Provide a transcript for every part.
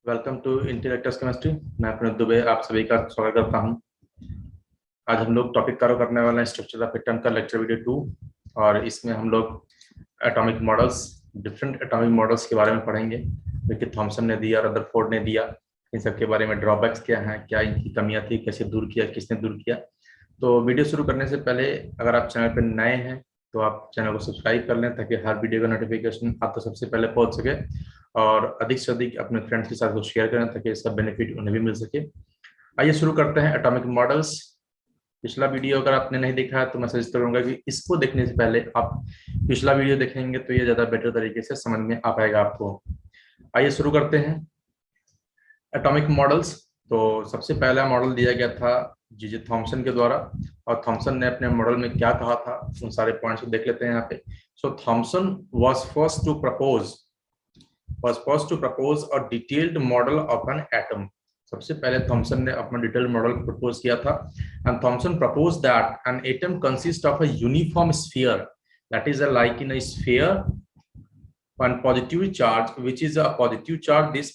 Welcome to इंटेलेक्टर्स chemistry. मैं अपने दुबे आप सभी का स्वागत करता हूं। आज हम लोग टॉपिक कवर करने वाले हैं स्ट्रक्चर ऑफ एटम का लेक्चर वीडियो 2 और इसमें हम लोग atomic models, different atomic models के बारे में पढ़ेंगे जो कि थॉमसन ने दिया, रदरफोर्ड ने दिया। इन सब के बारे में ड्रॉबैक्स क्या हैं, क्या इनकी कमियां थी, कैसे दूर किया, किसने दूर किया। तो वीडियो शुरू करने से पहले अगर आप चैनल पर नए हैं तो आप चैनल को सब्सक्राइब कर लें ताकि हर वीडियो का नोटिफिकेशन आप तक सबसे पहले पहुंच सके और अधिक से अधिक अपने फ्रेंड्स के साथ को शेयर करें ताकि इसका बेनिफिट उन्हें भी मिल सके। आइए शुरू करते हैं एटॉमिक मॉडल्स। पिछला वीडियो अगर आपने नहीं देखा है तो मैं सजेस्ट करूंगा कि इसको देखने से पहले आप पिछला वीडियो देखेंगे तो ये ज़्यादा बेटर तरीके से समझ में आ पाएगा आपको। आइए शुरू करते हैं एटॉमिक मॉडल्स। तो सबसे पहला मॉडल दिया गया था जे थॉमसन के द्वारा और थॉमसन ने अपने मॉडल में क्या कहा था उन सारे पॉइंट्स को देख लेते हैं यहाँ पे। सो Thompson was first to propose a detailed model of an atom। सबसे पहले थॉमसन ने अपना डिटेल्ड मॉडल प्रपोज किया था and Thomson proposed that an atom consists of a uniform sphere, that is like in a sphere one positive charge which is a positive charge. This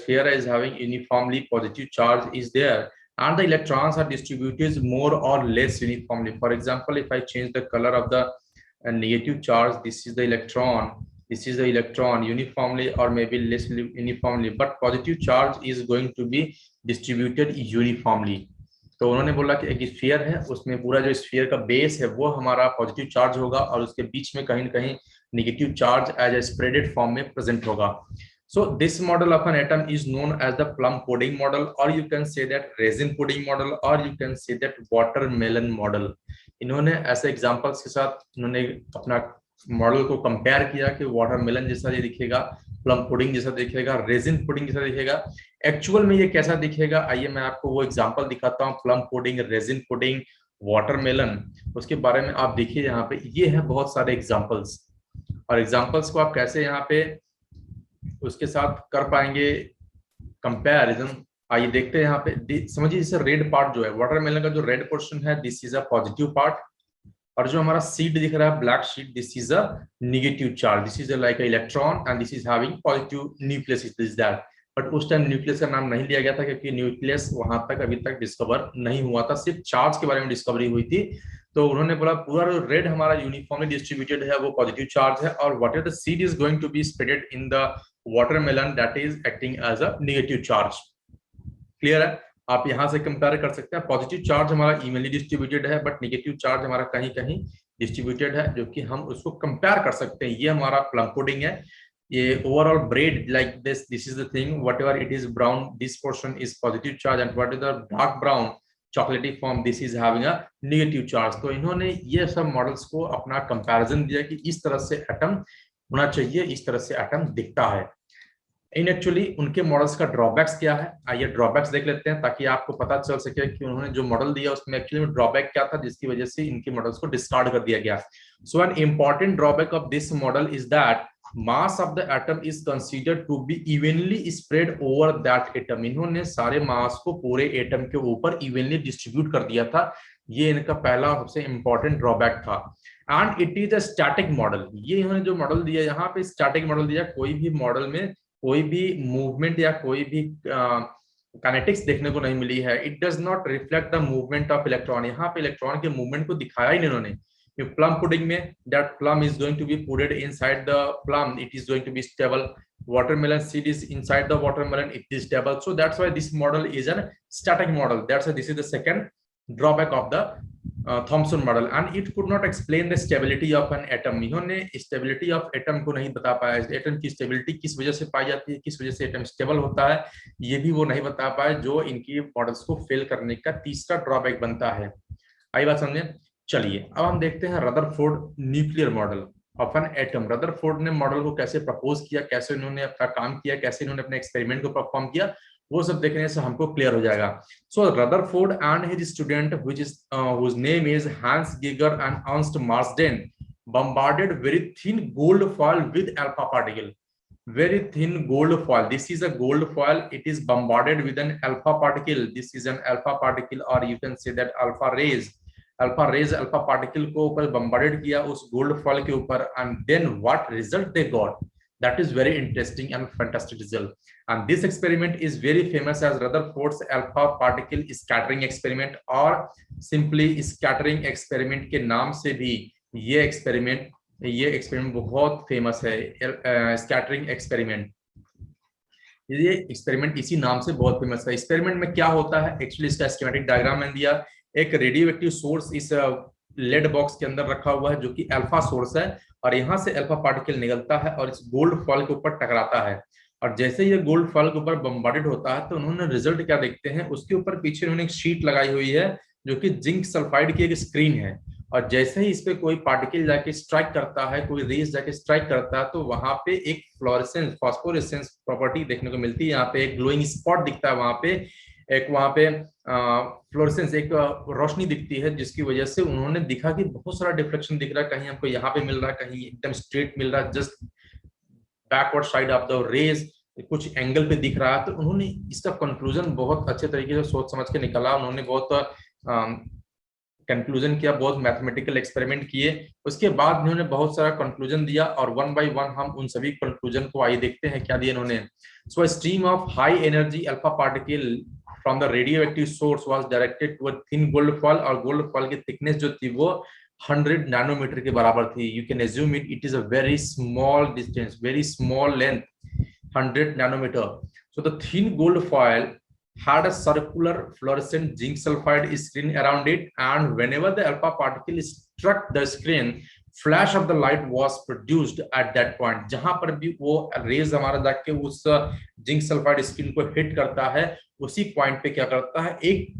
sphere is having uniformly positive charge is there and the electrons are distributed more or less uniformly. For example, if I change the color of the negative charge, this is the electron uniformly or maybe less uniformly, but positive charge is going to be distributed uniformly। तो उन्होंने बोला कि एक sphere है, उसमें पूरा जो sphere का बेस है वो हमारा पॉजिटिव चार्ज होगा और उसके बीच में कहीं न कहीं negative charge as a spreaded form में प्रेजेंट होगा। So this model of an atom is known as the plum pudding model, or you can say that resin pudding model, or you can say that watermelon model। इन्होंने ऐसे examples के साथ इन्होंने अपना model को compare किया कि watermelon जैसा ये दिखेगा, प्लम पुडिंग जैसा दिखेगा, रेजिन पुडिंग जैसा दिखेगा। एक्चुअल में ये कैसा दिखेगा, आइए मैं आपको वो एग्जांपल दिखाता हूँ। Plum pudding, resin pudding, watermelon, उसके बारे में आप देखिए यहाँ पे ये है बहुत सारे एग्जांपल्स और एग्जांपल्स को आप कैसे यहाँ पे उसके साथ कर पाएंगे कंपैरिजन। आइए देखते हैं यहाँ पे। समझिए जैसे रेड पार्ट जो है वाटरमेलन का, जो रेड पोर्शन है this is a positive part और जो हमारा सीड दिख रहा है black sheet this is a negative charge, this is like a electron and this is having positive nucleus is that. But उस टाइम न्यूक्लियस का नाम नहीं लिया गया था क्योंकि न्यूक्लियस वहां तक अभी तक डिस्कवर नहीं हुआ था, सिर्फ चार्ज के बारे में डिस्कवरी हुई थी। तो उन्होंने बोला पूरा जो रेड हमारा यूनिफॉर्मली डिस्ट्रीब्यूटेड है वो पॉजिटिव चार्ज है और what is the seed is going to be spreaded in the watermelon that is acting as a negative charge. Clear है? आप यहां से कंपेयर कर सकते हैं। पॉजिटिव चार्ज हमारा इवनली डिस्ट्रीब्यूटेड है बट नेगेटिव चार्ज हमारा कहीं कहीं डिस्ट्रीब्यूटेड है, जो कि हम उसको कंपेयर कर सकते हैं। ये हमारा प्लम पुडिंग है। ये overall bread like this is the thing, whatever it is brown this portion is positive charge and what is the dark brown chocolatey form this is having a negative charge. तो इन्होंने ये सब models को अपना comparison दिया कि इस तरह से एटम होना चाहिए, इस तरह से एटम दिखता है। इन एक्चुअली उनके मॉडल्स का ड्रॉबैक्स क्या है, आइए ड्रॉबैक्स देख लेते हैं ताकि आपको पता चल सके कि उन्होंने जो मॉडल दिया उसमें एक्चुअली ड्रॉबैक क्या था जिसकी वजह से इनके मॉडल्स को डिस्कार्ड कर दिया गया। So an important drawback of this model is that mass of the atom is considered to be evenly spread over that atom. इन्होंने सारे मास को पूरे एटम के ऊपर इवनली डिस्ट्रीब्यूट कर दिया था। ये इनका पहला सबसे इंपॉर्टेंट ड्रॉबैक था। And it is a static model. ये इन्होंने जो मॉडल दिया यहाँ पे स्टैटिक मॉडल दिया, कोई भी मॉडल में कोई भी मूवमेंट या कोई भी काइनेटिक्स देखने को नहीं मिली है। It does not reflect the movement of electron. यहाँ पे इलेक्ट्रॉन के मूवमेंट को दिखाया ही नहीं इन्होंने। प्लम पुडिंग में that plum is going to be putted inside the plum, it is going to be stable. watermelon seed is inside the watermelon, it is stable. So that's why this model is a static model. That's why this is the second drawback of the Thomson model and it could not explain the stability of an atom। इन्होंने stability of atom को नहीं बता पाया। Atom की stability किस वजह से पाई जाती है, किस वजह से एटम स्टेबल होता है, ये भी वो नहीं बता पाए, जो इनकी मॉडल्स को फेल करने का तीसरा ड्रॉबैक बनता है। आई बात समझे? चलिए अब हम देखते हैं Rutherford nuclear model of an atom. Rutherford ने मॉडल को कैसे प्रपोज किया, कैसे इन्होंने अपना काम किया, कैसे इन्होंने अपने एक्सपेरिमेंट को परफॉर्म किया, वो सब देखने से हमको क्लियर हो जाएगा। So Rutherford and his student whose name is Hans Geiger and Ernst Marsden bombarded very thin gold foil with alpha particle। Very thin gold foil, this is a gold foil, it is bombarded with an alpha particle। This is an alpha particle or you can say that alpha rays। Alpha particle को ऊपर bombarded किया उस gold foil के ऊपर and then what result they got, That is very interesting and fantastic result. And this experiment is very famous as Rutherford's alpha particle scattering experiment, और simply scattering experiment के नाम से भी ये एक्सपेरिमेंट बहुत famous है, स्कैटरिंग एक्सपेरिमेंट। ये experiment इसी नाम से बहुत फेमस है। एक्सपेरिमेंट में क्या होता है, एक्चुअली इसका स्कीमेटिक डायग्राम मैंने दिया। एक रेडियो एक्टिव सोर्स इस लेड बॉक्स के अंदर रखा हुआ है जो कि अल्फा सोर्स है, और यहाँ से अल्फा पार्टिकल निकलता है और इस गोल्ड फॉल के ऊपर टकराता है। और जैसे ये गोल्ड फॉल के ऊपर बम्बार्डेड होता है तो उन्होंने रिजल्ट क्या देखते हैं, उसके ऊपर पीछे उन्होंने एक शीट लगाई हुई है जो कि जिंक सल्फाइड की एक स्क्रीन है, और जैसे ही इस पे कोई पार्टिकल जाके स्ट्राइक करता है, कोई रेस जाके स्ट्राइक करता है, तो वहां पे एक फ्लोरेसेंस फॉस्फोरेसेंस प्रॉपर्टी देखने को मिलती है। यहाँ पे एक ग्लोइंग स्पॉट दिखता है, वहां पे फ्लोरेसेंस एक रोशनी दिखती है, जिसकी वजह से उन्होंने दिखा कि बहुत सारा डिफ्लेक्शन दिख रहा है, कहीं हमको यहाँ पे मिल रहा है, कहीं एकदम स्ट्रेट मिल रहा है, just backward side of the rays कुछ एंगल पे दिख रहा है। तो उन्होंने इसका कंक्लूजन बहुत अच्छे तरीके से सोच समझ के निकाला। उन्होंने बहुत कंक्लूजन किया, बहुत मैथमेटिकल एक्सपेरिमेंट किए, उसके बाद उन्होंने बहुत सारा कंक्लूजन दिया, और वन बाय वन हम उन सभी कंक्लूजन को आइए देखते हैं क्या दिया इन्होंने। So stream of high energy alpha particle from the radioactive source was directed toward thin gold foil, और गोल्ड फॉल की थिकनेस जो थी वो 100 नैनोमीटर के बराबर थी। You can assume it is a very small distance, very small length, 100 nanometer. So the thin gold foil had a circular fluorescent zinc sulfide screen around it, and whenever the alpha particle struck the screen, flash of the light was produced at that point. जहां पर भी वो raise हमारा जाके उस zinc sulphide screen को hit करता है, उसी पॉइंट पे क्या करता है, एक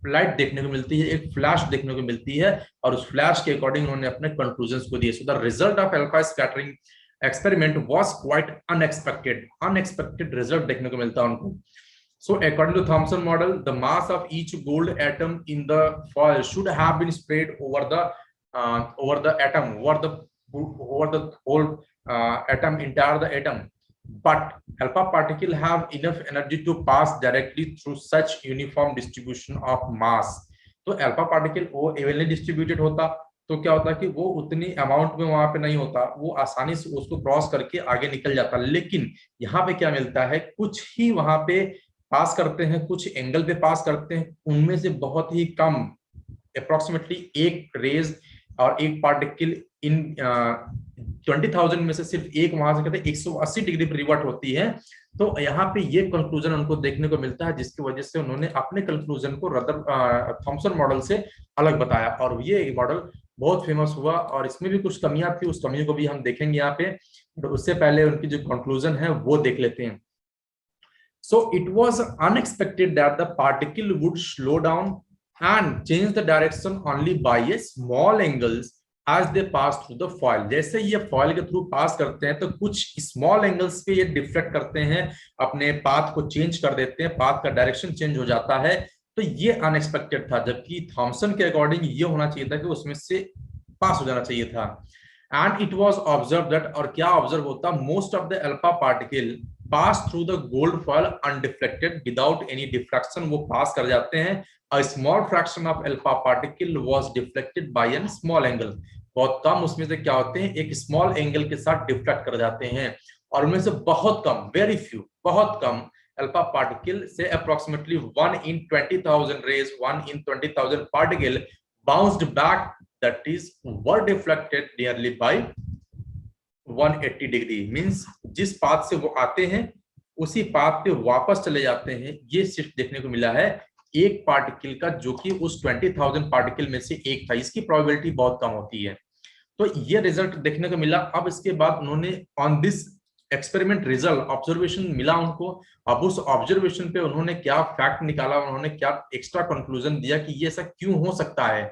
लाइट देखने को मिलती है, एक फ्लैश देखने को मिलती है, और उस फ्लैश के अकॉर्डिंग उन्होंने अपने कंक्लूजन्स को दिए। So the result of alpha scattering experiment was quite unexpected result देखने को मिलता है उनको। So according to Thomson model, the mass of each gold atom in the foil should have been spread over the whole atom, entire the atom, but alpha particle have enough energy to pass directly through such uniform distribution of mass। तो alpha particle वो evenly distributed होता, तो क्या होता है कि वो उतनी अमाउंट में वहां पे नहीं होता, वो आसानी से उसको क्रॉस करके आगे निकल जाता। लेकिन यहाँ पे क्या मिलता है, कुछ ही वहां पे पास करते हैं, कुछ एंगल पे पास करते हैं, उनमें से बहुत ही कम, अप्रोक्सीमेटली एक रेज और एक पार्टिकल इन 20,000 में से सिर्फ एक वहां से कहते हैं 180 डिग्री पर रिवर्ट होती है। तो यहाँ पे ये कंक्लूजन उनको देखने को मिलता है, जिसकी वजह से उन्होंने अपने कंक्लूजन को थॉमसन मॉडल से अलग बताया, और ये मॉडल बहुत फेमस हुआ। और इसमें भी कुछ कमियां थी, उस कमियों को भी हम देखेंगे यहाँ पे, तो उससे पहले उनकी जो कंक्लूजन है वो देख लेते हैं। So it was unexpected that the particle would slow down and change the direction only by a small angles as they pass through the foil। जैसे ये फॉइल के थ्रू पास करते हैं तो कुछ स्मॉल एंगल्स पे ये डिफ्लेक्ट करते हैं, अपने पाथ को चेंज कर देते हैं, पाथ का डायरेक्शन चेंज हो जाता है। तो ये अनएक्सपेक्टेड था, जबकि थॉमसन के अकॉर्डिंग ये होना चाहिए था कि उसमें से पास हो जाना चाहिए था। And it was observe that, और क्या ऑब्जर्व होता, most of the alpha particle pass through the gold foil undeflected without any diffraction, वो पास कर जाते हैं। A small fraction of alpha particle was deflected by an small angle, बहुत कम उसमें से क्या होते हैं, एक स्मॉल एंगल के साथ डिफ्लेक्ट कर जाते हैं। और उनमें से बहुत कम, वेरी फ्यू, बहुत कम अल्फा पार्टिकल से approximately 1 in 20,000 rays, 1 in 20,000 particle bounced back, that is were deflected nearly by 180 degree. Means जिस पाथ से वो आते हैं उसी पाथ पे वापस चले जाते हैं। ये सिर्फ देखने को मिला है एक पार्टिकल का, जो कि उस 20,000 पार्टिकल में से एक था। इसकी प्रोबेबिलिटी बहुत कम होती है। तो ये रिजल्ट देखने को मिला। अब इसके बाद उन्होंने on this experiment result observation मिला उनको, अब उस ऑब्जर्वेशन पे उन्होंने क्या फैक्ट निकाला, उन्होंने क्या एक्स्ट्रा कंक्लूजन दिया कि ये ऐसा क्यों हो सकता है।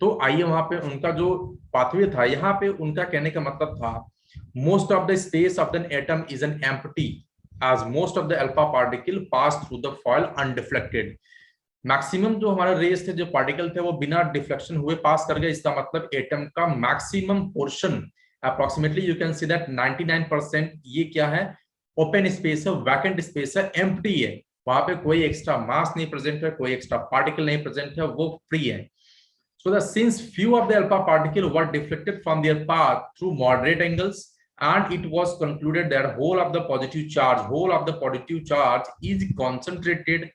तो आइए वहां पे उनका जो पाथवे था, यहाँ पे उनका कहने का मतलब था, most of the space of the atom is an empty as most of the alpha particle pass through the foil undeflected। Maximum जो हमारा रेस थे, जो पार्टिकल थे, वो बिना डिफ्लेक्शन हुए पास कर गए। इसका मतलब एटम का maximum portion approximately you can see that 99% ये क्या है, ओपन स्पेस है, वैकेंट स्पेस है, एम्प्टी है, वहां पे कोई एक्स्ट्रा मास नहीं प्रेजेंट है, कोई एक्स्ट्रा पार्टिकल नहीं प्रेजेंट है, वो फ्री है। So that since few of the alpha particle were deflected from their path through moderate angles and it was concluded that whole of the positive charge is concentrated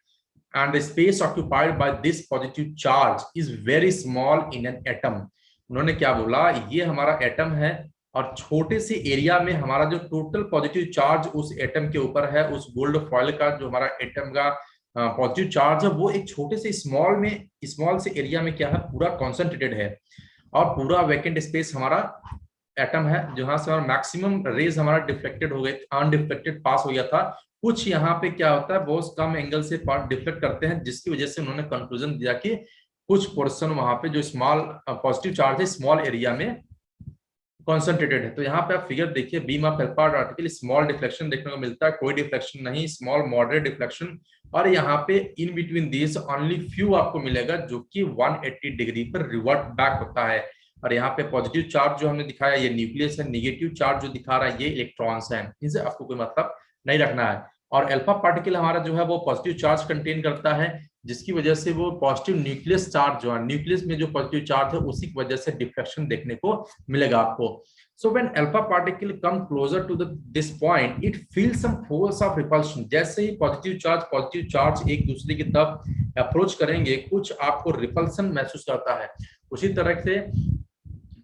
and the space occupied by this positive charge is very small in an atom. उन्होंने क्या बोला, ये हमारा atom है और छोटे से area में हमारा जो टोटल पॉजिटिव चार्ज उस एटम के ऊपर है, उस गोल्ड फॉइल का जो हमारा एटम का पॉजिटिव चार्ज है, वो एक छोटे से स्मॉल से एरिया में क्या है, पूरा कॉन्सेंट्रेटेड है और पूरा वैकेंट स्पेस हमारा एटम है जहां से हमारा मैक्सिमम रेज हमारा डिफ्लेक्टेड हो गए, अनडिफ्लेक्टेड पास हो गया था। कुछ यहाँ पे क्या होता है, बहुत कम एंगल से पार्ट डिफ्लेक्ट करते हैं, जिसकी वजह से उन्होंने कंक्लूजन दिया कि कुछ पोर्शन वहां पे जो स्मॉल पॉजिटिव चार्ज है स्मॉल एरिया में कॉन्सेंट्रेटेड है। तो यहाँ पे आप फिगर देखिए, beam of alpha particle small deflection देखने को मिलता है, कोई डिफ्लेक्शन नहीं, स्मॉल मॉडरेट डिफ्लेक्शन, और यहाँ पे in between this only few आपको मिलेगा जो कि 180 डिग्री पर रिवर्ट बैक होता है। और यहाँ पे पॉजिटिव चार्ज जो हमने दिखाया ये न्यूक्लियस है, नेगेटिव चार्ज जो दिखा रहा है ये इलेक्ट्रॉन्स हैं, इनसे आपको कोई मतलब नहीं रखना है। और अल्फा पार्टिकल हमारा जो है वो पॉजिटिव चार्ज कंटेन करता है, जिसकी वजह से वो पॉजिटिव न्यूक्लियस चार्ज जो है, न्यूक्लियस में जो पॉजिटिव चार्ज है उसी की वजह से डिफ्लेक्शन देखने को मिलेगा आपको। So when alpha particle come closer to this point it feels some force of repulsion. जैसे ही पॉजिटिव चार्ज एक दूसरे की तरफ अप्रोच करेंगे, कुछ आपको रिपल्सन महसूस करता है। उसी तरह से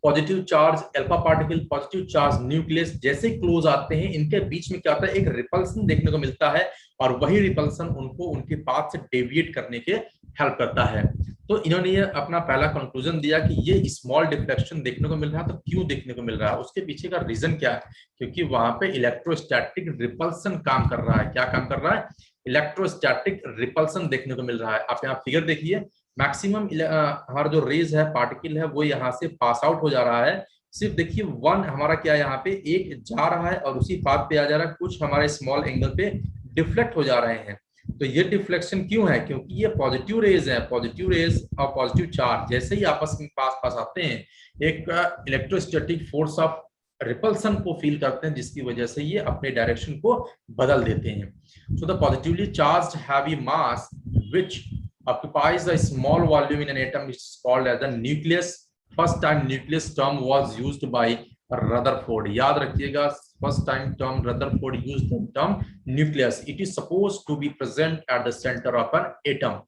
positive charge alpha particle, positive charge nucleus जैसे क्लोज आते हैं, इनके बीच में क्या होता है, एक रिपल्सन देखने को मिलता है और वही रिपल्सन उनको उनके पाथ से डेविएट करने के हेल्प करता है। तो इन्होंने ये अपना पहला कंक्लूजन दिया कि ये स्मॉल डिफ्लेक्शन देखने को मिल रहा है, तो क्यों देखने को मिल रहा है, उसके पीछे का रीजन क्या है, क्योंकि वहां पे इलेक्ट्रोस्टैटिक रिपल्सन काम कर रहा है। क्या काम कर रहा है, इलेक्ट्रोस्टैटिक रिपल्सन देखने को मिल रहा है। आप यहाँ फिगर देखिए, मैक्सिमम हमारा जो रेज है, पार्टिकल है, वो यहाँ से पास आउट हो जा रहा है। सिर्फ देखिए वन हमारा क्या है, यहाँ पे एक जा रहा है और उसी पाथ पे आ जा रहा है, कुछ हमारे स्मॉल एंगल पे डिफ्लेक्ट हो जा रहे हैं। तो ये डिफ्लेक्शन क्यों है, क्योंकि ये पॉजिटिव रेज है, पॉजिटिव रेज और पॉजिटिव चार्ज जैसे ही आपस में पास आते हैं, एक इलेक्ट्रोस्टैटिक फोर्स ऑफ रिपल्सन को फील करते हैं, जिसकी वजह से ये अपने डायरेक्शन को बदल देते हैं। So the positively charged heavy mass which occupies a small volume in an atom is called as the nucleus. First time nucleus term was used by Rutherford. याद रखिएगा, first time term Rutherford used the term nucleus. It is supposed to be present at the center of an atom.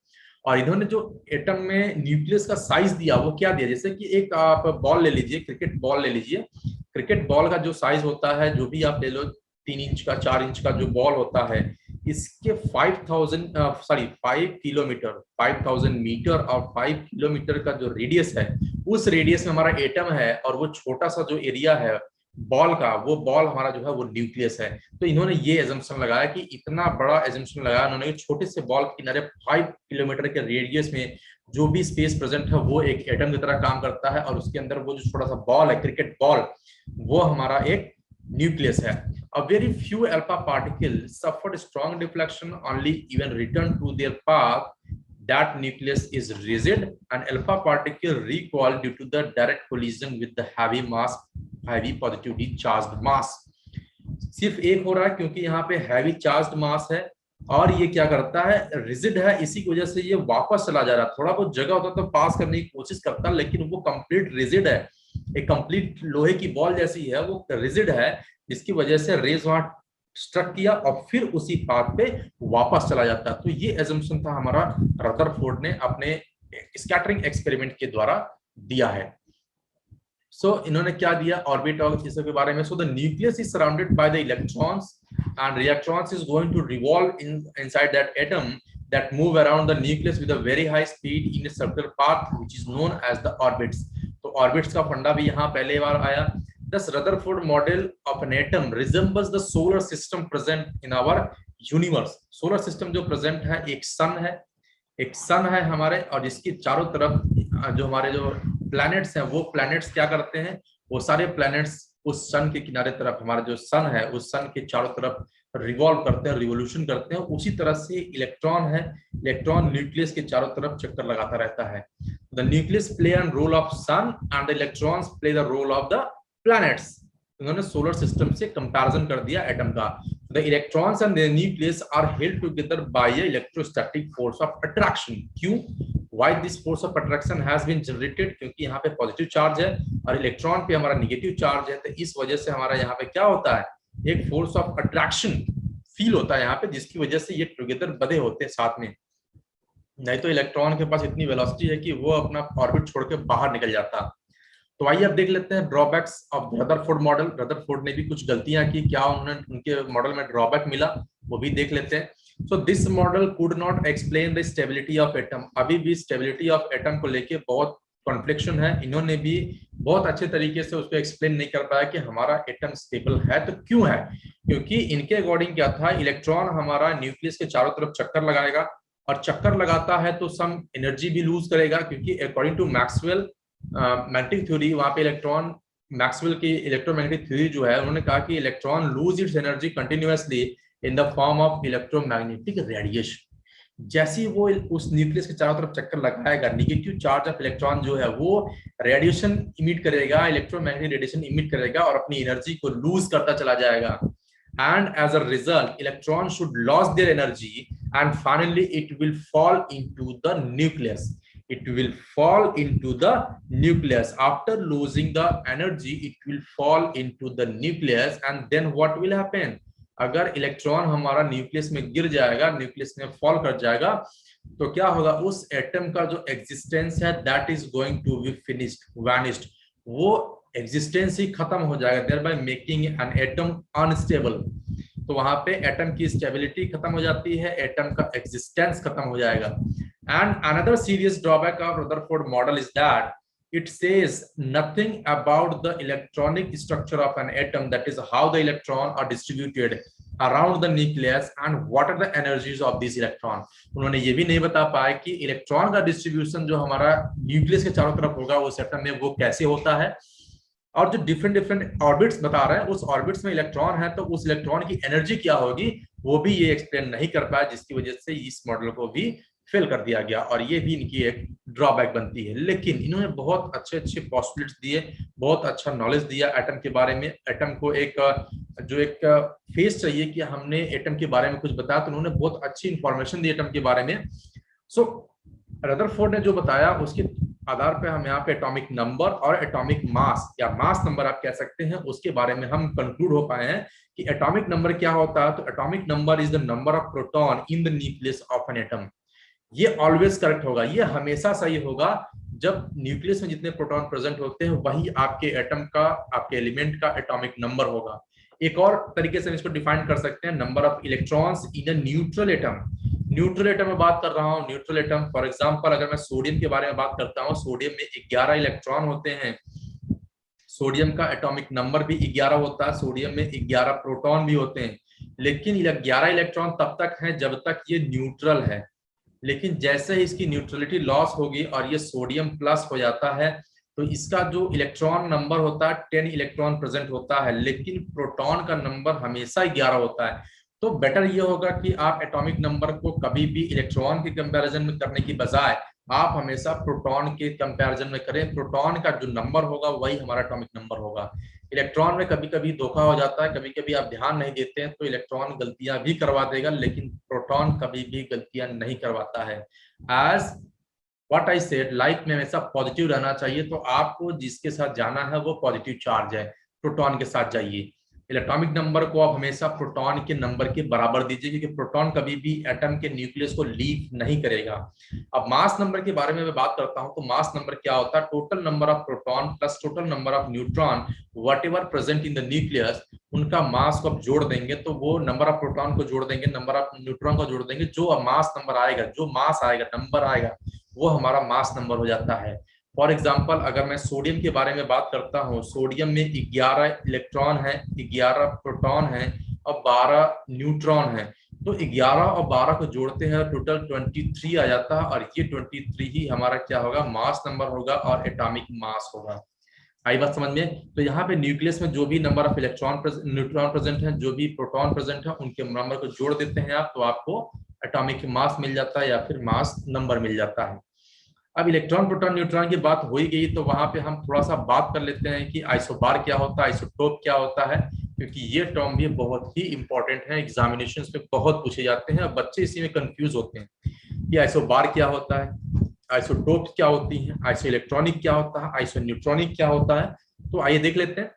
और इन्होंने जो atom में nucleus का size दिया वो क्या दिया, जैसे कि एक आप बॉल ले लीजिए, क्रिकेट बॉल ले लीजिए, क्रिकेट बॉल का जो साइज होता है, जो भी आप ले लो, 3 इंच का 4 इंच का जो बॉल होता है, इसके 5 किलोमीटर 5000 मीटर और 5 किलोमीटर का जो रेडियस है, उस रेडियस में हमारा एटम है और वो छोटा सा जो एरिया है बॉल का, वो बॉल हमारा जो है वो न्यूक्लियस है। तो इन्होंने ये एजम्पशन लगाया कि इतना बड़ा एजम्पशन लगाया उन्होंने, छोटे से बॉल के किनारे 5 किलोमीटर के रेडियस में जो भी स्पेस प्रेजेंट है वो एक एटम की तरह काम करता है, और उसके अंदर वो जो छोटा सा बॉल है, क्रिकेट बॉल, वो हमारा एक न्यूक्लियस है। A very few alpha particles suffered strong deflection, only even return to their path. That nucleus is rigid, and alpha particle recoil due to the direct collision with the heavy positively charged mass. सिर्फ एक हो रहा है क्योंकि यहाँ पे heavy charged मास है और ये क्या करता है, रिजिड है, इसी की वजह से ये वापस चला जा रहा है। थोड़ा बहुत जगह होता तो पास करने की कोशिश करता, लेकिन वो कंप्लीट रिजिड है, एक कंप्लीट लोहे की बॉल जैसी है, वो रिजिड है, जिसकी वजह से रेज वहां स्ट्रक किया और फिर उसी पाथ पे वापस चला जाता। तो ये एजम्पशन था हमारा रदरफोर्ड ने अपने स्कैटरिंग एक्सपेरिमेंट के द्वारा दिया है। सो इन्होंने क्या दिया ऑर्बिट और चीजों के बारे में। So the nucleus is surrounded by the electrons and electrons is going to revolve inside that atom that move around the nucleus with a very high speed in a circular path which is known as the orbits. तो orbits का फंडा भी यहाँ पहले बार आया। Thus Rutherford model of an atom resembles the solar system present in our universe. solar system जो present है, एक सन है हमारे, और इसकी चारों तरफ जो हमारे जो planets हैं, वो planets क्या करते हैं, वो सारे planets उस सन के किनारे तरफ, हमारा जो सन है उस सन के चारों तरफ रिवॉल्व करते हैं, रिवोल्यूशन करते हैं। उसी तरह से इलेक्ट्रॉन है, इलेक्ट्रॉन न्यूक्लियस के चारों तरफ चक्कर लगाता रहता है। The nucleus play an role of sun and the electrons play the role of the planets. उन्होंने सोलर सिस्टम से कंपैरिजन कर दिया एटम का। The electrons and the nucleus are held together by a electrostatic force of attraction. क्यों? Why this force of attraction has been generated, क्योंकि यहाँ पे positive charge है और इलेक्ट्रॉन पे हमारा नेगेटिव चार्ज है, तो इस वजह से हमारा यहाँ पे क्या होता है, एक फोर्स ऑफ अट्रैक्शन फील होता है यहाँ पे, जिसकी वजह से ये टुगेदर बंधे होते हैं साथ में। नहीं तो इलेक्ट्रॉन के पास इतनी वेलोसिटी है कि वो अपना ऑर्बिट छोड़ के बाहर निकल जाता। तो आइए अब देख लेते हैं drawbacks of Rutherford model. Rutherford ने भी कुछ गलतियां की, क्या उन्होंने उनके मॉडल में ड्रॉबैक मिला वो भी देख लेते हैं। So this model could not explain the stability of atom. अभी भी स्टेबिलिटी ऑफ एटम को लेके बहुत कॉन्फ्लिक्शन है, इन्होंने भी बहुत अच्छे तरीके से उसको एक्सप्लेन नहीं कर पाया कि हमारा एटम स्टेबल है तो क्यों है। क्योंकि इनके अकॉर्डिंग क्या था, इलेक्ट्रॉन हमारा न्यूक्लियस के चारों तरफ चक्कर लगाएगा और चक्कर लगाता है तो सम एनर्जी भी लूज करेगा, क्योंकि according to Maxwell magnetic theory, वहां पे इलेक्ट्रॉन, मैक्सवेल की इलेक्ट्रोमैग्नेटिक थ्योरी जो है, उन्होंने कहा कि electron lose its energy continuously in the form of electromagnetic radiation. जैसे ही वो उस न्यूक्लियस के चारों तरफ चक्कर लगाएगा, नेगेटिव चार्ज ऑफ इलेक्ट्रॉन जो है वो रेडिएशन इमिट करेगा, इलेक्ट्रोमैग्नेटिक रेडिएशन इमिट करेगा और अपनी एनर्जी को लूज करता चला जाएगा। And as a result, electrons should lose their energy and finally it will fall into the nucleus. It will fall into the nucleus. After losing the energy, it will fall into the nucleus, and then what will happen? अगर electron हमारा nucleus में गिर जाएगा, nucleus में fall कर जाएगा, तो क्या होगा, उस एटम का जो एग्जिस्टेंस है that is going to be finished, vanished, वो एग्जिस्टेंस ही खत्म हो जाएगा, thereby making an atom unstable. तो वहां पे एटम की स्टेबिलिटी खत्म हो जाती है, एटम का एग्जिस्टेंस खत्म हो जाएगा। And another serious drawback of Rutherford model is that it says nothing about the electronic structure of an atom, that is how the electron are distributed around the nucleus and what are the energies of these electron। उन्होंने ये भी नहीं बता पाया कि electron का distribution जो हमारा न्यूक्लियस के चारों तरफ होगा उस एटम में वो कैसे होता है, और जो डिफरेंट डिफरेंट ऑर्बिट्स बता रहे हैं उस ऑर्बिट्स में इलेक्ट्रॉन है तो उस इलेक्ट्रॉन की एनर्जी क्या होगी वो भी ये एक्सप्लेन नहीं कर पाया, जिसकी वजह से इस मॉडल को भी फेल कर दिया गया और ये भी इनकी एक ड्रॉबैक बनती है। लेकिन इन्होंने बहुत अच्छे अच्छे पॉसिबिलिटीज दिए, बहुत अच्छा नॉलेज दिया एटम के बारे में। एटम को एक जो एक फेस चाहिए कि हमने एटम के बारे में कुछ बताया, तो उन्होंने बहुत अच्छी इंफॉर्मेशन दी एटम के बारे में। सो रदरफोर्ड ने जो बताया उसके आधार पे हम यहाँ पे एटॉमिक नंबर और एटॉमिक मास या मास नंबर आप कह सकते हैं, उसके बारे में हम कंक्लूड हो पाए हैं कि एटॉमिक नंबर क्या होता है। तो atomic number is the number of proton in the nucleus of an atom. ये ऑलवेज करेक्ट होगा, ये हमेशा सही होगा जब न्यूक्लियस में जितने प्रोटॉन प्रेजेंट होते हैं वही आपके एटम का, आपके एलिमेंट का एटॉमिक नंबर होगा। एक और तरीके से इसको डिफाइन कर सकते हैं, number of electrons in a neutral atom. Neutral atom में बात कर रहा हूँ, न्यूट्रल एटम फॉर एग्जांपल अगर मैं सोडियम के बारे में बात करता हूँ, सोडियम में 11 इलेक्ट्रॉन होते हैं, सोडियम का एटॉमिक नंबर भी 11 होता है, सोडियम में 11 प्रोटॉन भी होते हैं, लेकिन 11 इलेक्ट्रॉन तब तक है जब तक ये न्यूट्रल है। लेकिन जैसे ही इसकी न्यूट्रलिटी लॉस होगी और ये सोडियम प्लस हो जाता है तो इसका जो इलेक्ट्रॉन नंबर होता है 10 इलेक्ट्रॉन प्रेजेंट होता है, लेकिन प्रोटॉन का नंबर हमेशा 11 होता है। तो बेटर ये होगा कि आप एटॉमिक नंबर को कभी भी इलेक्ट्रॉन के कंपैरिजन में करने की बजाय आप हमेशा प्रोटॉन के कंपैरिजन में करें। प्रोटॉन का जो नंबर होगा वही हमारा एटॉमिक नंबर होगा। इलेक्ट्रॉन में कभी कभी धोखा हो जाता है, कभी कभी आप ध्यान नहीं देते हैं तो इलेक्ट्रॉन गलतियां भी करवा देगा, लेकिन प्रोटॉन कभी भी गलतियां नहीं करवाता है। As what I said, life में हमेशा पॉजिटिव रहना चाहिए, तो आपको जिसके साथ जाना है वो पॉजिटिव चार्ज है, प्रोटॉन के साथ जाइए। इलेक्ट्रॉनिक नंबर को आप हमेशा प्रोटॉन के नंबर के बराबर दीजिए, क्योंकि प्रोटॉन कभी भी एटम के न्यूक्लियस को लीक नहीं करेगा। अब मास नंबर के बारे में मैं बात करता हूं, तो मास नंबर क्या होता है, total number of proton plus total number of neutron whatever present in the nucleus, उनका मास को आप जोड़ देंगे तो वो नंबर ऑफ प्रोटॉन को जोड़ देंगे, नंबर ऑफ न्यूट्रॉन को जोड़ देंगे, जो मास नंबर आएगा, जो मास आएगा, नंबर आएगा, वो हमारा मास नंबर हो जाता है। फॉर एग्जाम्पल अगर मैं सोडियम के बारे में बात करता हूँ, सोडियम में 11 इलेक्ट्रॉन है, 11 प्रोटॉन है और 12 न्यूट्रॉन है, तो 11 और 12 को जोड़ते हैं टोटल 23 आ जाता है, और ये 23 ही हमारा क्या होगा, मास नंबर होगा और एटॉमिक मास होगा। आई बात समझ में? तो यहाँ पे न्यूक्लियस में जो भी number of electron neutron present है, जो भी प्रोटॉन प्रेजेंट है, उनके नंबर को जोड़ देते हैं आप, तो आपको एटॉमिक मास मिल जाता है या फिर मास नंबर मिल जाता है। अब इलेक्ट्रॉन प्रोटॉन न्यूट्रॉन की बात हो ही गई, तो वहां पे हम थोड़ा सा बात कर लेते हैं कि आइसोबार क्या होता है, आइसोटोप क्या होता है, क्योंकि ये टर्म भी बहुत ही इंपॉर्टेंट है, एग्जामिनेशंस में बहुत पूछे जाते हैं और बच्चे इसी में कंफ्यूज होते हैं कि आइसोबार क्या होता है। आइसोटोप क्या होती है, आइसो इलेक्ट्रॉनिक क्या होता है, आइसो न्यूट्रॉनिक क्या होता है। तो आइए देख लेते हैं।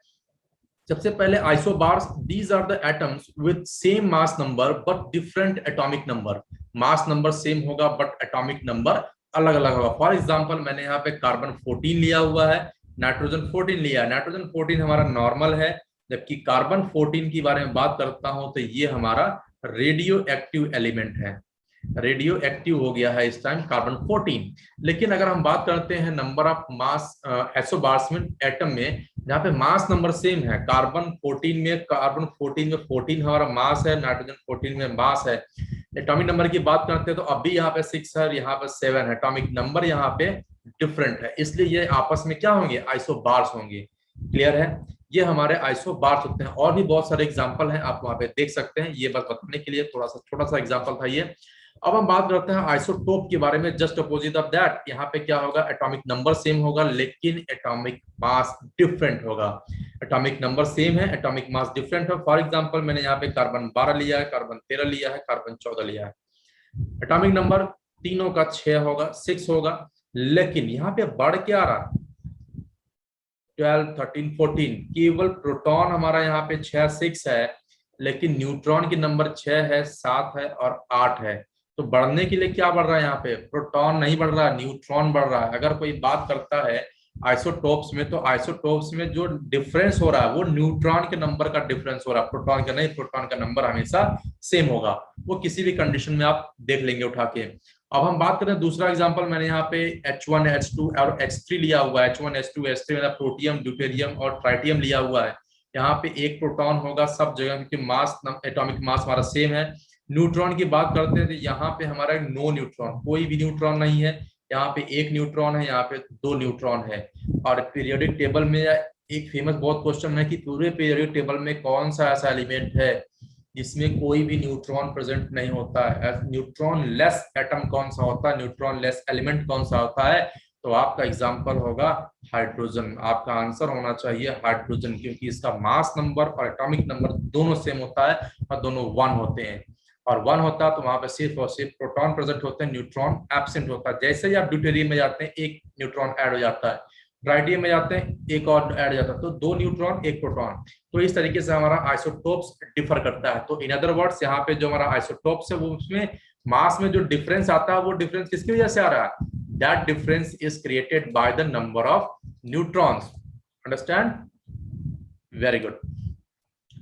सबसे पहले isobars, these are the atoms with same mass number but different atomic number. Mass number same होगा बट एटॉमिक नंबर अलग अलग होगा। फॉर एग्जांपल मैंने यहाँ पे कार्बन 14 लिया हुआ है, नाइट्रोजन 14 लिया है। नाइट्रोजन 14 हमारा नॉर्मल है, जबकि कार्बन 14 की बारे में बात करता हूं तो ये हमारा रेडियो एक्टिव एलिमेंट है, रेडियो एक्टिव हो गया है इस टाइम कार्बन 14। लेकिन अगर हम बात करते हैं नंबर ऑफ मास आइसोबार्स में, एटम में, जहाँ पे मास नंबर सेम है, कार्बन 14 में 14 हमारा मास है, नाइट्रोजन 14 में मास है। एटॉमिक नंबर की बात करते हैं तो अभी यहाँ पे 6 है, यहाँ पे 7 है, एटॉमिक नंबर यहाँ पे डिफरेंट है, इसलिए ये आपस में क्या होंगे, आइसोबार्स होंगे। क्लियर है, ये हमारे आइसोबार्स होते हैं। और भी बहुत सारे एग्जांपल हैं, आप वहां पे देख सकते हैं, ये बस बताने के लिए थोड़ा सा छोटा सा एग्जांपल था ये। अब हम बात करते हैं आइसोटोप के बारे में। जस्ट अपोजिट ऑफ दैट, यहाँ पे क्या होगा, एटॉमिक नंबर सेम होगा लेकिन एटॉमिक मास डिफरेंट होगा। एटॉमिक नंबर सेम है, एटॉमिक मास डिफरेंट है। फॉर एग्जांपल मैंने यहाँ पे कार्बन 12 लिया है, कार्बन 13 लिया है, कार्बन 14 लिया है। एटॉमिक नंबर तीनों का 6 होगा, 6 होगा, लेकिन यहाँ पे बढ़ क्या आ रहा, 12, 13, 14। केवल प्रोटॉन हमारा यहाँ पे 6, 6 है, लेकिन न्यूट्रॉन की नंबर 6 है, 7 है और 8 है। तो बढ़ने के लिए क्या बढ़ रहा है, यहाँ पे प्रोटॉन नहीं बढ़ रहा, न्यूट्रॉन बढ़ रहा है। अगर कोई बात करता है आइसोटोप्स में, तो आइसोटोप्स में जो डिफरेंस हो रहा है वो न्यूट्रॉन के नंबर का डिफरेंस हो रहा है, प्रोटॉन का नहीं। प्रोटॉन का नंबर हमेशा सेम होगा, वो किसी भी कंडीशन में आप देख लेंगे उठा के। अब हम बात करें दूसरा एग्जांपल, मैंने यहाँ पे H1, H2 और H3 लिया हुआ है। H1, H2, H3 मतलब प्रोटियम, ड्यूटेरियम और ट्राइटियम लिया हुआ है। यहाँ पे एक प्रोटॉन होगा सब जगह, क्योंकि मास, एटॉमिक मास हमारा सेम है। न्यूट्रॉन की बात करते हैं तो यहाँ पे हमारा नो न्यूट्रॉन, कोई भी न्यूट्रॉन नहीं है। यहाँ पे एक न्यूट्रॉन है, यहाँ पे 2 न्यूट्रॉन है। और पीरियोडिक टेबल में एक फेमस बहुत क्वेश्चन है कि पूरे पीरियोडिक टेबल में कौन सा ऐसा एलिमेंट है जिसमें कोई भी न्यूट्रॉन प्रेजेंट नहीं होता है। न्यूट्रॉन लेस एटम कौन सा होता है, न्यूट्रॉन लेस एलिमेंट कौन सा होता है, तो आपका एग्जांपल होगा हाइड्रोजन। आपका आंसर होना चाहिए हाइड्रोजन, क्योंकि इसका मास नंबर और एटॉमिक नंबर दोनों सेम होता है और दोनों 1 होते हैं। और 1 होता है तो वहां पे सिर्फ और सिर्फ प्रोटॉन प्रेजेंट होते हैं, न्यूट्रॉन एब्सेंट होता है। जैसे ही आप ड्यूटेरियम में जाते हैं, एक न्यूट्रॉन ऐड हो जाता है, ट्राइटियम में जाते हैं, एक और ऐड हो जाता है, तो 2 न्यूट्रॉन 1 प्रोटॉन। तो इस तरीके से हमारा आइसोटोप्स डिफर करता है। तो इन अदर वर्ड्स, यहाँ पे जो हमारा आइसोटोप्स है वो उसमें मास में जो डिफरेंस आता है, वो डिफरेंस किसकी वजह से आ रहा है, that difference is created by the number of neutrons. Understand, very good.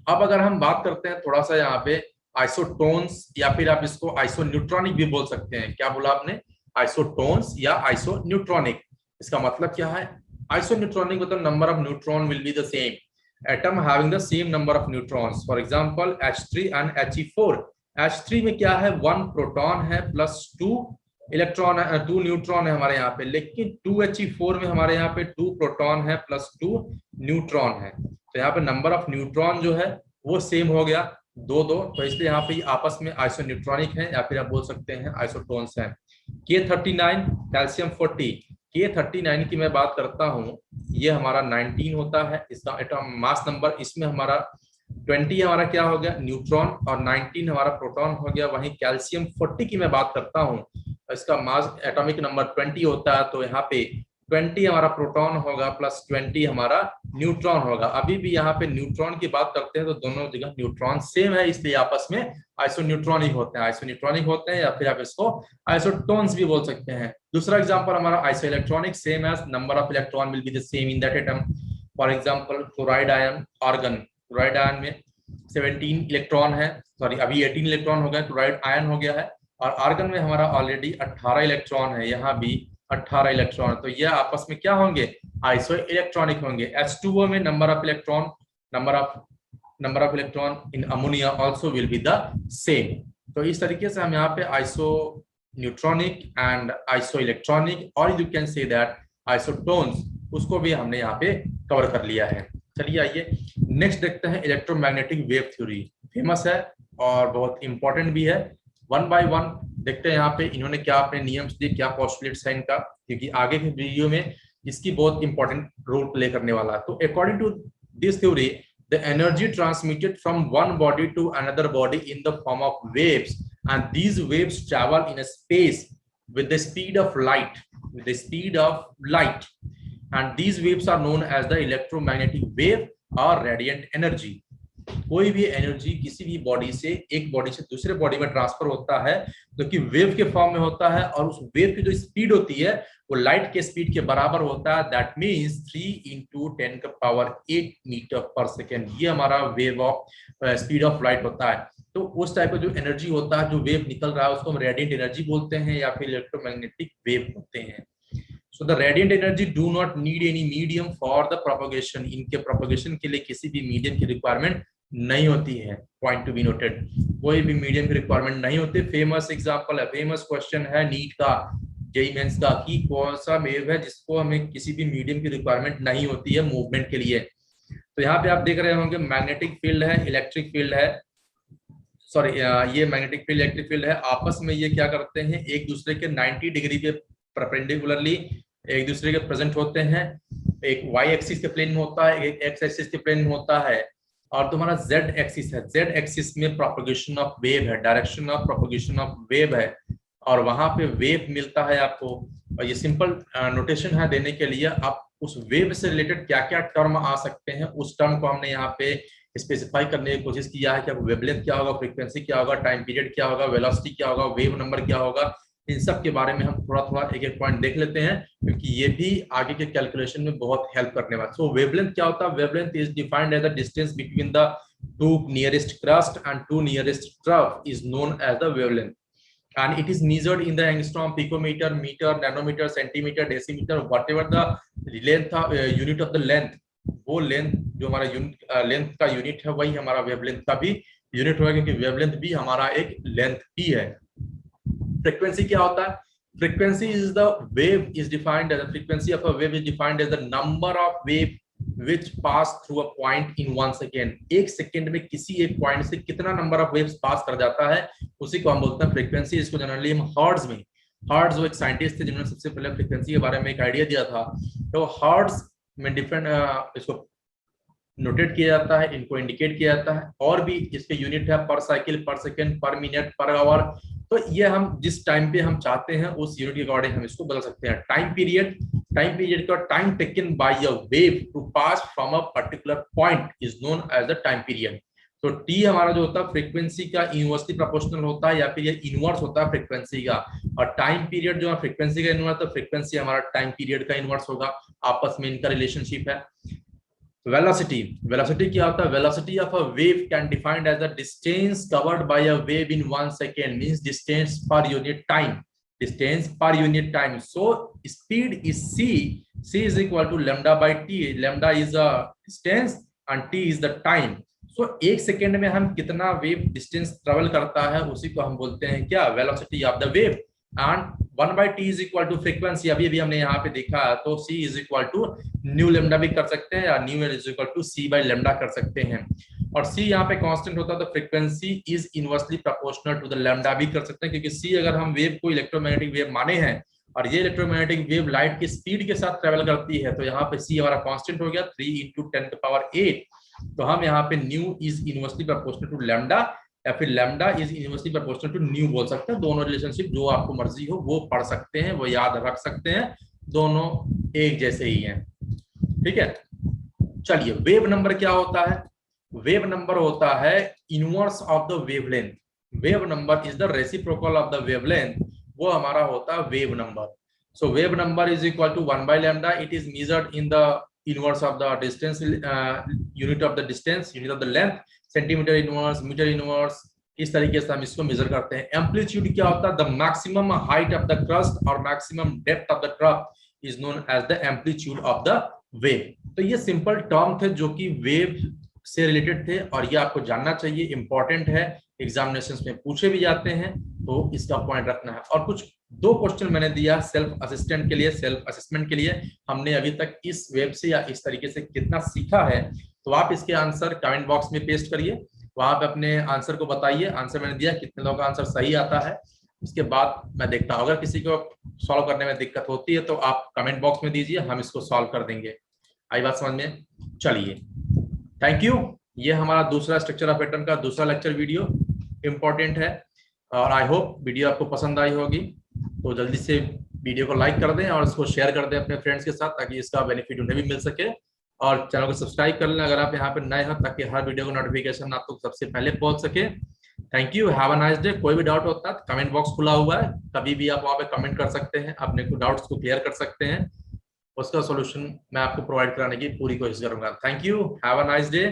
अब अगर हम बात करते हैं थोड़ा सा यहाँ पे आइसोटोन्स, या फिर आप इसको आइसोन्यूट्रॉनिक भी बोल सकते हैं। क्या बोला आपने, आइसोटोन्स या आइसोन्यूट्रॉनिक। इसका मतलब क्या है, आइसोन्यूट्रॉनिक मतलब number of neutron will be the same, atom having the same number of neutrons. For example H3 and He4। H3 में क्या है, 1 प्रोटॉन है प्लस 2 इलेक्ट्रॉन है, 2 न्यूट्रॉन है हमारे यहाँ पे। लेकिन 2He4 में हमारे यहाँ पे 2 प्रोटॉन है प्लस 2 न्यूट्रॉन है। तो यहाँ पे नंबर ऑफ न्यूट्रॉन जो है वो सेम हो गया, 2 2। तो इसलिए यहाँ पे आपस में आइसोन्यूट्रॉनिक है, या फिर आप बोल सकते हैं आइसोटोन्स हैं। K39 calcium 40। K39 की मैं बात करता हूँ, ये हमारा 19 होता है, इसका एटॉम मास नंबर, इसमें हमारा 20 हमारा क्या हो गया, न्यूट्रॉन, और 19 हमारा प्रोटॉन हो गया। वहीं कैल्शियम 40 की मैं बात करता हूँ, इसका मास एटॉमिक नंबर 20 होता है, तो यहाँ पे 20 हमारा प्रोटॉन होगा प्लस 20 हमारा न्यूट्रॉन होगा। अभी भी यहाँ पे न्यूट्रॉन की बात करते हैं तो दोनों जगह न्यूट्रॉन सेम है, इसलिए आपस में आइसोन्यूट्रॉनिक होते हैं, आइसोन्यूट्रॉनिक होते हैं, या फिर आप इसको आइसोटोन्स भी बोल सकते हैं। दूसरा एग्जांपल हमारा isoelectronic, same as number of electron will be the same in that atom. For example chloride ion, argon. Chloride ion में 17 इलेक्ट्रॉन है, सॉरी अभी 18 इलेक्ट्रॉन हो गया, क्लोराइड आयन हो गया है। और आर्गन में हमारा ऑलरेडी 18 इलेक्ट्रॉन है, यहाँ भी 18 इलेक्ट्रॉन। तो ये आपस में क्या होंगे, आइसो इलेक्ट्रॉनिक होंगे। H2O में number of electron in ammonia also will be the same. तो इस तरीके से हम यहाँ पे isoneutronic and isoelectronic, और you can say that isotones, उसको भी हमने यहाँ पे कवर कर लिया है। चलिए आइए नेक्स्ट देखते हैं, इलेक्ट्रोमैग्नेटिक वेव थ्योरी। फेमस है और बहुत इंपॉर्टेंट भी है। 1 बाय 1 देखते हैं यहाँ पे इन्होंने क्या अपने नियम्स दिए, क्या पोस्टुलेट्स है इनका, क्योंकि आगे के वीडियो में इसकी बहुत इंपॉर्टेंट रोल प्ले करने वाला है। तो according to this theory, the energy transmitted from one body to another body in the form of waves, and these waves travel in space with the speed of light, with the speed of light, and these waves are known as the electromagnetic wave or radiant energy. कोई भी energy किसी भी body से एक body से दूसरे body में transfer होता है जो कि वेव के फॉर्म में होता है, और उस वेव की जो स्पीड होती है वो लाइट के स्पीड के बराबर होता है। दैट मींस 3 × 10⁸ मीटर पर सेकेंड, ये हमारा wave of speed of light होता है। तो उस टाइप का जो एनर्जी होता है, जो वेव निकल रहा है, उसको हम रेडिएंट एनर्जी बोलते हैं या फिर इलेक्ट्रोमैग्नेटिक वेव बोलते हैं। So the radiant energy do not need any medium for the propagation. इनके propagation के लिए किसी भी मीडियम की रिक्वायरमेंट नहीं होती है। पॉइंट टू बी नोटेड, कोई भी मीडियम की रिक्वायरमेंट नहीं होती। फेमस एग्जांपल है, फेमस क्वेश्चन है नीट का, जेईई मेंस का, कि कौन सा वेव है जिसको हमें किसी भी मीडियम की रिक्वायरमेंट नहीं होती है मूवमेंट के लिए। तो यहाँ पे आप देख रहे होंगे मैग्नेटिक फील्ड है, इलेक्ट्रिक फील्ड है, सॉरी ये मैग्नेटिक फील्ड इलेक्ट्रिक फील्ड है। आपस में ये क्या करते हैं, एक दूसरे के 90 डिग्री के परपेंडिकुलरली एक दूसरे के प्रेजेंट होते हैं। एक वाई एक्सिस के प्लेन में होता है, एक एक्स एक्सिस के प्लेन में होता है, और तुम्हारा जेड एक्सिस है। जेड एक्सिस में प्रोपगेशन ऑफ वेव है, direction of propagation of wave है, और वहां पे वेव मिलता है आपको। और ये सिंपल नोटेशन है देने के लिए, आप उस वेव से रिलेटेड क्या क्या टर्म आ सकते हैं उस टर्म को हमने यहाँ पे स्पेसिफाई करने की कोशिश किया है कि वेवलेंथ क्या होगा, फ्रीक्वेंसी क्या होगा, टाइम पीरियड क्या होगा, वेलोसिटी क्या होगा, वेव नंबर क्या होगा। इन सब के बारे में हम थोड़ा थोड़ा एक एक पॉइंट देख लेते हैं, क्योंकि ये भी आगे के कैलकुलेशन में बहुत हेल्प करने वाला है। सो वेवलेंथ क्या होता है? Wavelength is defined as the distance between the two nearest crest and two nearest trough is known as the wavelength, and it is measured in the angstrom, picometer, meter, nanometer, centimeter, decimeter, whatever the length of unit of the length, वो length जो हमारा unit length का unit है वही हमारा wavelength का भी unit होगा, क्योंकि वेवलेंथ भी हमारा एक लेंथ ही है। फ्रीक्वेंसी क्या होता है? Frequency is the wave is defined as the frequency of a wave is defined as the number of wave which pass through a point in 1 second. एक सेकेंड में किसी एक पॉइंट से कितना नंबर ऑफ वेव्स पास कर जाता है, उसी को हम बोलते हैं फ्रीक्वेंसी। इसको जनरली हम हर्ट्ज में, हर्ट्ज वो एक साइंटिस्ट थे जिन्होंने सबसे पहले फ्रीक्वेंसी के बारे में एक आइडिया दिया था, तो हर्ट्ज में डिफरेंट इसको नोटेट किया जाता है, इनको इंडिकेट किया जाता है, और भी इसके यूनिट है पर साइकिल, पर सेकेंड, पर मिनट, पर आवर। तो ये हम जिस टाइम पे हम चाहते हैं उस यूनिट के अकॉर्डिंग हम इसको बदल सकते हैं। टाइम पीरियड, टाइम पीरियड का time taken by a wave to pass from a particular point is known as the time period. तो टी हमारा जो होता है फ्रीक्वेंसी का इनवर्सली प्रोपोर्शनल होता है, या फिर ये इनवर्स होता है फ्रीक्वेंसी का, और टाइम पीरियड जो है फ्रीक्वेंसी का इनवर्स, तो फ्रीक्वेंसी हमारा टाइम पीरियड का इनवर्स होगा। आपस में इनका रिलेशनशिप है। Velocity, velocity क्या होता है? Velocity of a wave can defined as the distance covered by a wave in 1 second, means distance per unit time, distance per unit time. So speed is c, c is equal to lambda by t, lambda is a distance and t is the time. So एक second में हम कितना wave distance travel करता है उसी को हम बोलते हैं क्या? Velocity of the wave. And 1/t is equal to frequency, अभी भी हमने यहाँ पे देखा है, तो c is equal to nu lambda भी कर सकते हैं, या nu is equal to c by lambda कर सकते हैं। और c यहाँ पे कांस्टेंट होता है, तो frequency is inversely proportional to the lambda भी कर सकते हैं, क्योंकि c अगर हम वेव को इलेक्ट्रोमैग्नेटिक वेव माने हैं और ये इलेक्ट्रोमैग्नेटिक वेव लाइट की स्पीड के साथ ट्रेवल करती है, तो यहाँ पे c हमारा कांस्टेंट हो गया 3 × 10⁸। तो हम यहाँ पे nu is inversely proportional to lambda, या फिर lambda is inversely proportional to nu बोल सकते हैं। दोनों रिलेशनशिप जो आपको मर्जी हो वो पढ़ सकते हैं, वो याद रख सकते हैं, दोनों एक जैसे ही हैं। ठीक है, चलिए वेव नंबर क्या होता है? वेव नंबर होता है inverse of the wavelength. Wave number is the reciprocal of the wavelength, वो हमारा होता है wave number. So wave number is equal to 1/λ, it is measured in the inverse of the distance, unit of the distance, unit of the length, centimetre inverse, metre inverse, इस तरीके से हम इसको major करते हैं। एम्पलीट्यूड क्या होता है? The maximum height of the crust और maximum depth of the trough is known as the amplitude of the wave. तो ये सिंपल टर्म थे जो कि वेव से रिलेटेड थे, और ये आपको जानना चाहिए, इंपॉर्टेंट है, एग्जामिनेशंस में पूछे भी जाते हैं, तो इसका पॉइंट रखना है। और कुछ 2 क्वेश्चन मैंने दिया सेल्फ असिस्टेंट के लिए, सेल्फ असेसमेंट के लिए, हमने अभी तक इस वेब से या इस तरीके से कितना सीखा है, तो आप इसके आंसर कमेंट बॉक्स में पेस्ट करिए, वहां पे अपने आंसर को बताइए। आंसर मैंने दिया, कितने लोगों का आंसर सही आता है, उसके बाद मैं देखता हूँ। अगर किसी को सॉल्व करने में दिक्कत होती है तो आप कमेंट बॉक्स में दीजिए, हम इसको सॉल्व कर देंगे। आई बात समझ में? चलिए, थैंक यू। ये हमारा दूसरा स्ट्रक्चर ऑफ एटम का दूसरा लेक्चर वीडियो इंपॉर्टेंट है, और आई होप वीडियो आपको पसंद आई होगी। तो जल्दी से वीडियो को लाइक कर दें और इसको शेयर कर दें अपने फ्रेंड्स के साथ, ताकि इसका बेनिफिट उन्हें भी मिल सके। और चैनल को सब्सक्राइब कर लें अगर आप यहाँ पे नए हैं, ताकि हर वीडियो का नोटिफिकेशन आपको सबसे पहले पहुंच सके। Thank you, have a nice day. कोई भी डाउट होता है कमेंट बॉक्स खुला हुआ है, कभी भी आप वहाँ पे कमेंट कर सकते हैं, अपने डाउट्स को क्लियर कर सकते हैं, उसका सॉल्यूशन मैं आपको प्रोवाइड कराने की पूरी कोशिश करूंगा। Thank you, have a nice day.